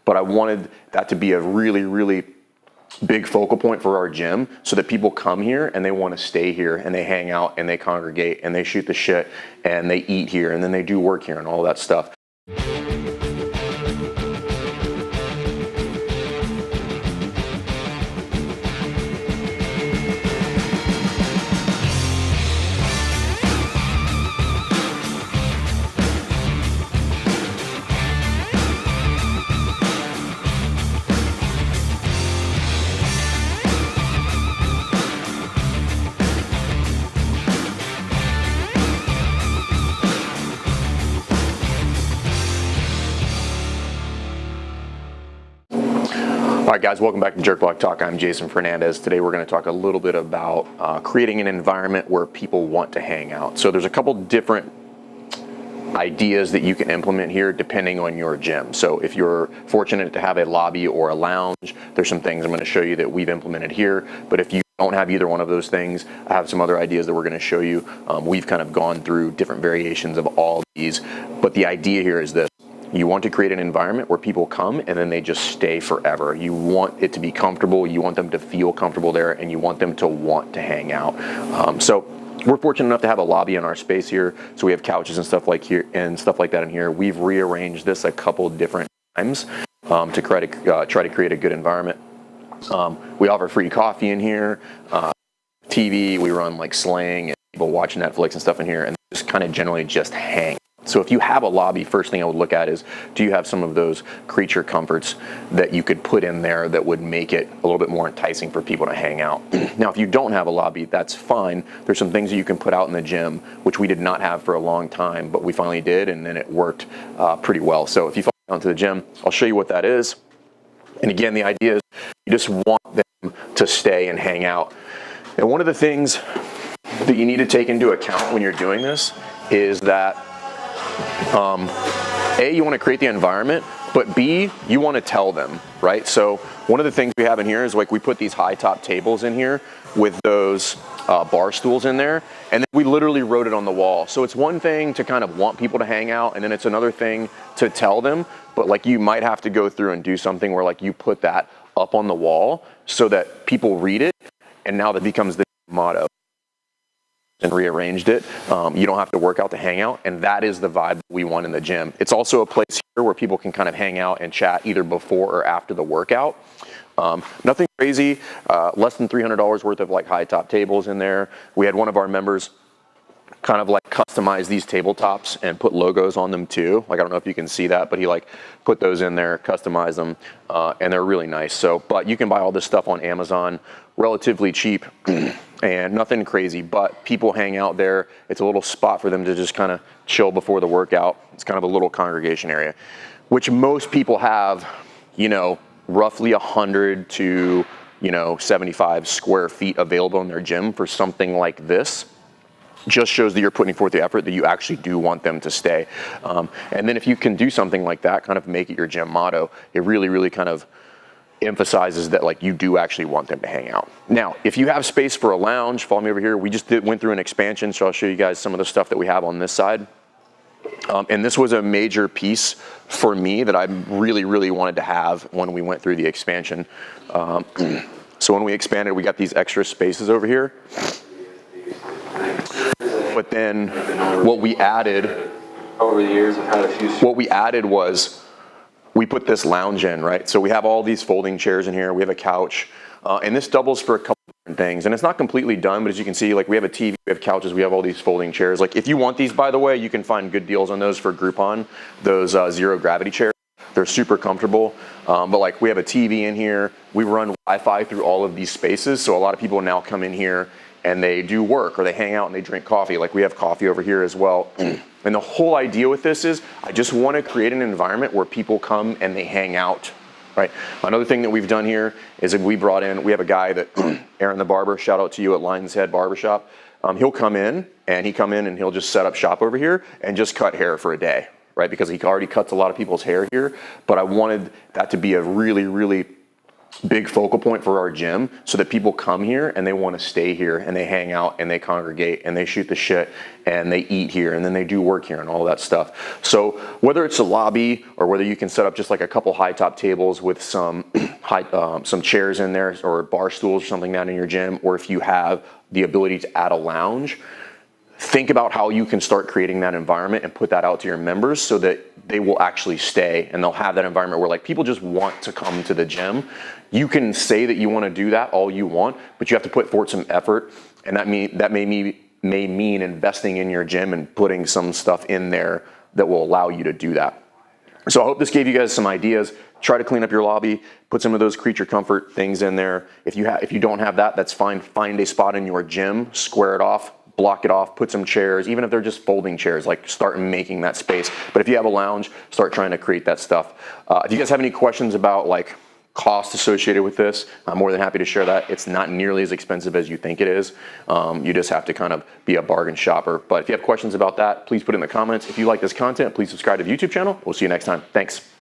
but I wanted that to be a really, really big focal point for our gym so that people come here and they want to stay here and they hang out and they congregate and they shoot the shit and they eat here and then they do work here and all that stuff. All right, guys, welcome back to Jerk Block Talk. I'm Jason Fernandez. Today we're going to talk a little bit about creating an environment where people want to hang out. So there's a couple different ideas that you can implement here depending on your gym. So if you're fortunate to have a lobby or a lounge, there's some things I'm going to show you that we've implemented here. But if you don't have either one of those things, I have some other ideas that we're going to show you. We've kind of gone through different variations of all of these, but the idea here is this. You want to create an environment where people come and then they just stay forever. You want it to be comfortable, you want them to feel comfortable there, and you want them to want to hang out. So we're fortunate enough to have a lobby in our space here, so we have couches and stuff like that in here. We've rearranged this a couple different times to try to create a good environment. We offer free coffee in here, TV. We run like Sling and people watch Netflix and stuff in here, and just kind of generally just hang. So if you have a lobby, first thing I would look at is, do you have some of those creature comforts that you could put in there that would make it a little bit more enticing for people to hang out? Now, if you don't have a lobby, that's fine. There's some things that you can put out in the gym, which we did not have for a long time, but we finally did, and then it worked pretty well. So if you follow me onto the gym, I'll show you what that is. And again, the idea is you just want them to stay and hang out. And one of the things that you need to take into account when you're doing this is that A, you want to create the environment, but B, you want to tell them, right? So one of the things we have in here is like we put these high top tables in here with those bar stools in there, and then we literally wrote it on the wall. So it's one thing to kind of want people to hang out, and then it's another thing to tell them, but like you might have to go through and do something where like you put that up on the wall so that people read it, and now that becomes the motto. And rearranged it. You don't have to work out to hang out, and that is the vibe we want in the gym. It's also a place here where people can kind of hang out and chat either before or after the workout. Nothing crazy, less than $300 worth of like high top tables in there. We had one of our members kind of like customize these tabletops and put logos on them too. Like, I don't know if you can see that, but he like put those in there, customize them, and they're really nice. So, but you can buy all this stuff on Amazon, relatively cheap and nothing crazy, but people hang out there. It's a little spot for them to just kind of chill before the workout. It's kind of a little congregation area, which most people have, you know, roughly 100 to, 75 square feet available in their gym for something like this. Just shows that you're putting forth the effort that you actually do want them to stay. And then if you can do something like that, kind of make it your gym motto, it really, really kind of emphasizes that like you do actually want them to hang out. Now, if you have space for a lounge, follow me over here. We just went through an expansion, so I'll show you guys some of the stuff that we have on this side. And this was a major piece for me that I really, really wanted to have when we went through the expansion. So when we expanded, we got these extra spaces over here. But then what we added over the years, I've had a few. What we added was we put this lounge in, right? So we have all these folding chairs in here. We have a couch, and this doubles for a couple different things. And it's not completely done, but as you can see, like we have a TV, we have couches, we have all these folding chairs. Like if you want these, by the way, you can find good deals on those for Groupon. Those zero gravity chairs. They're super comfortable, but like we have a TV in here. We run Wi-Fi through all of these spaces, so a lot of people now come in here and they do work or they hang out and they drink coffee. Like we have coffee over here as well. And the whole idea with this is I just want to create an environment where people come and they hang out, right? Another thing that we've done here is we have a guy that, Aaron the barber, shout out to you at Lions Head Barbershop. He'll come in and he'll just set up shop over here and just cut hair for a day, right? Because he already cuts a lot of people's hair here, but I wanted that to be a really, really big focal point for our gym so that people come here and they want to stay here and they hang out and they congregate and they shoot the shit and they eat here and then they do work here and all that stuff. So whether it's a lobby or whether you can set up just like a couple high top tables with some some chairs in there or bar stools or something like that in your gym, or if you have the ability to add a lounge, think about how you can start creating that environment and put that out to your members so that they will actually stay and they'll have that environment where like people just want to come to the gym. You can say that you want to do that all you want, but you have to put forth some effort, and that may mean investing in your gym and putting some stuff in there that will allow you to do that. So I hope this gave you guys some ideas. Try to clean up your lobby, put some of those creature comfort things in there. If you don't have that, that's fine. Find a spot in your gym, square it off, block it off, put some chairs, even if they're just folding chairs, like start making that space. But if you have a lounge, start trying to create that stuff. If you guys have any questions about like cost associated with this, I'm more than happy to share that. It's not nearly as expensive as you think it is. You just have to kind of be a bargain shopper. But if you have questions about that, please put it in the comments. If you like this content, please subscribe to the YouTube channel. We'll see you next time. Thanks.